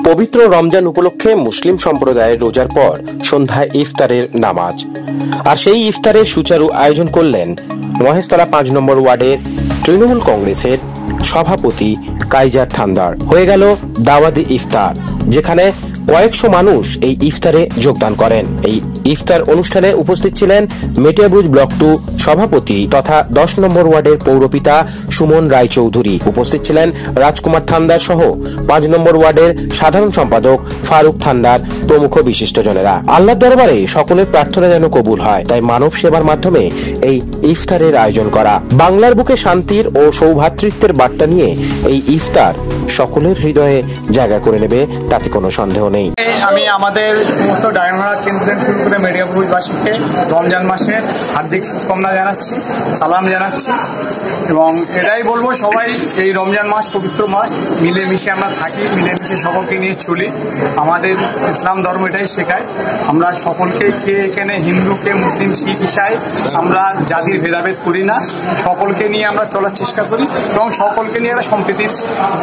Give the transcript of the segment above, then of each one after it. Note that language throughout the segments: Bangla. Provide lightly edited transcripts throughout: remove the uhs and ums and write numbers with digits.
পবিত্র রমজান উপলক্ষে মুসলিম সম্প্রদায়ের রোজার পর সন্ধ্যায় ইফতারের নামাজ, আর সেই ইফতারের সুচারু আয়োজন করলেন মহেশতলা ৫ নম্বর ওয়ার্ডের তৃণমূল কংগ্রেসের সভাপতি কাইজার থান্দার। হয়ে গেল দাওয়াতি ইফতার, যেখানে কয়েকশো মানুষ এই ইফতারে যোগদান করেন। এই ইফতার অনুষ্ঠানে উপস্থিত ছিলেন মেটিয়াবুরুজ ব্লক 2 সভাপতি তথা 10 নম্বর ওয়ার্ডের পৌরপিতা সুমন রায়চৌধুরী। উপস্থিত ছিলেন রাজকুমার থান্দার সহ 5 নম্বর ওয়ার্ডের সাধারণ সম্পাদক ফারুক থান্দার প্রমুখ বিশিষ্টজনেরা। আল্লাহর দরবারে সকলের প্রার্থনা যেন কবুল হয়, তাই মানব সেবার মাধ্যমে এই ইফতারের আয়োজন করা। বাংলার বুকে শান্তির ও সৌভ্রাতৃত্বের বার্তা নিয়ে এই ইফতার সকলের হৃদয়ে জায়গা করে নেবে, তাতে কোনো সন্দেহ নেই। আমি আমাদের সমস্ত ডায়মন্ড কেন্দ্র শুরু করে মেটিয়াবুরুজবাসীকে রমজান মাসের হার্দিক শুভকামনা জানাচ্ছি, সালাম জানাচ্ছি এবং এটাই বলবো, সবাই এই রমজান মাস পবিত্র মাস, মিলেমিশে আমরা থাকি, মিলেমিশে সকলকে নিয়ে চলি। আমাদের ইসলাম ধর্ম এটাই শেখায়, আমরা সকলকে, কে এখানে হিন্দু, কে মুসলিম, শিখ, ইসাই, আমরা জাতির ভেদাভেদ করি না, সকলকে নিয়ে আমরা চলার চেষ্টা করি এবং সকলকে নিয়ে একটা সম্প্রীতির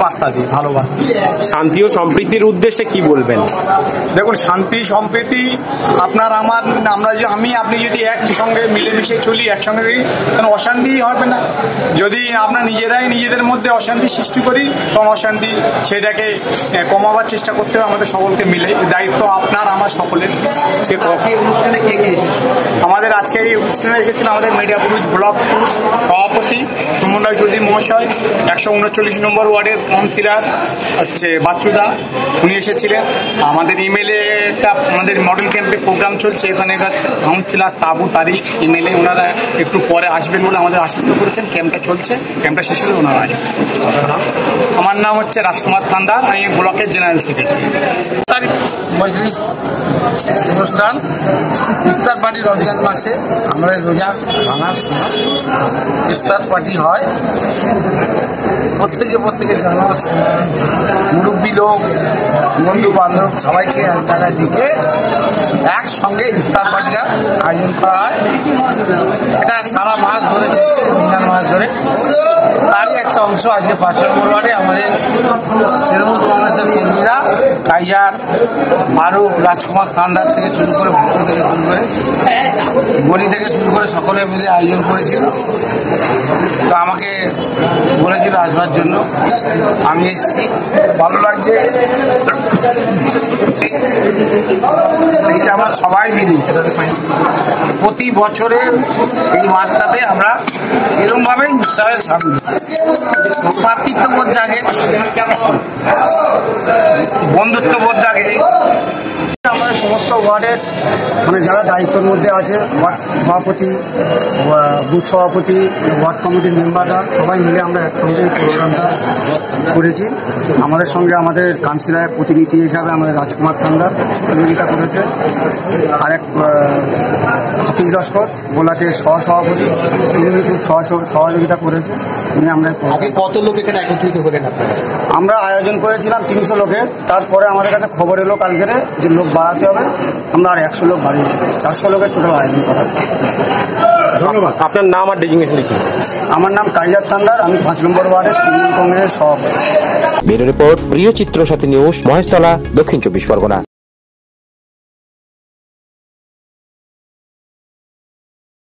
বার্তা দিই, ভালো বার্তা। শান্তি ও সম্প্রীতির উদ্দেশ্যে কি বলবেন? দেখুন, শান্তি সম্প্রীতি আপনার আমার, আপনি যদি একই সঙ্গে মিলেমিশে চলি, একসঙ্গে তাহলে অশান্তি হবে না। যদি আমরা নিজেরাই নিজেদের মধ্যে অশান্তি সৃষ্টি করি, তখন অশান্তি সেটাকে কমাবার চেষ্টা করতে হবে আমাদের সকলকে মিলে। দায়িত্ব আপনার আমার সকলের। অনুষ্ঠানে কে কে এসেছে? আমাদের আজকে এই অনুষ্ঠানে এসেছিলেন আমাদের মেটিয়াবুরুজ ব্লক 2 সভাপতি সুমন রায়চৌধুরী মহাশয়, 139 নম্বর ওয়ার্ডের কাউন্সিলর বাচ্চুদা, উনি এসেছিলেন। আমাদের এমএলএটা, আমাদের মডেল ক্যাম্পে প্রোগ্রাম চলছে, এখানকার কাউন্সিলর তাবু তারিক এমএলএ, ওনারা একটু পরে আসবেন বলে আমাদের আশ্বস্ত করেছেন। ক্যাম্পটা চলছে, ক্যাম্পটা শেষ হলে ওনারা আসবেন। আমার নাম হচ্ছে রাজকুমার থান্দার, আমি ব্লকের জেনারেল সেক্রেটারি। মজলিস অনুষ্ঠান ইফতার পার্টি রমজান মাসে আমরা রোজা ভাঙার সময় ইফতার পার্টি হয়। প্রত্যেকের জন্য মুরব্বী লোক, বন্ধু বান্ধব সবাইকে এক জায়গায় দিকে একসঙ্গে ইফতার পার্টিটা আয়োজন করা হয়। এটা সারা মাস ধরে চলছে, রমজান মাস ধরে। তারই একটা অংশ আজকে 5 নম্বর ওয়ার্ডে আমাদের তৃণমূল কংগ্রেসের কর্মীরা কাইজার, মারু, রাজকুমার থান্দার থেকে শুরু করে ভুট্টো থেকে শুরু করে গলি থেকে শুরু করে সকলে মিলে আয়োজন করেছিল। তো আমাকে বলেছিল আসবার জন্য, আমি এসেছি, ভালো লাগছে। আমরা সবাই মিলি প্রতি বছরের এই মাসটাতে আমরা এরকমভাবেই উৎসাহের সামনে ভ্রাতৃত্ববোধ জাগে, বন্ধুত্ববোধ জাগে। আমাদের সমস্ত ওয়ার্ডের যারা দায়িত্বের মধ্যে আছে, ওয়ার্ড সভাপতি, বুথ সভাপতি, ওয়ার্ড কমিটির মেম্বাররা সবাই মিলে আমরা একসঙ্গে প্রোগ্রামটা করেছি। আমাদের সঙ্গে আমাদের কাউন্সিলরের প্রতিনিধি হিসাবে আমাদের রাজকুমার থান্দার সহযোগিতা করেছে। আরেক হাফিজ লস্কর বোলাকের সহসভাপতি, তিনি খুব সহযোগিতা করেছে। আমরা কত লোক এখানে একত্রিত হলেন আপনারা? আমরা আয়োজন করেছিলাম 300 লোকের, তারপরে আমাদের কাছে খবর এলো কালকে যে লোক বাড়াতে হবে, আমরা আর 100 লোক বাড়িয়েছি, 400 লোকের টোটাল আয়োজন করা। ধন্যবাদ। আপনার নাম আর ডেজিগনেশন লিখুন। আমার নাম কাইজার থান্দার, আমি 5 নম্বর ওয়ার্ডের তৃণমূল কংগ্রেসের সভাপতি। ব্যুরো রিপোর্ট, প্রিয় চিত্র সাথী নিউজ, মহেশতলা, দক্ষিণ 24 পরগনা।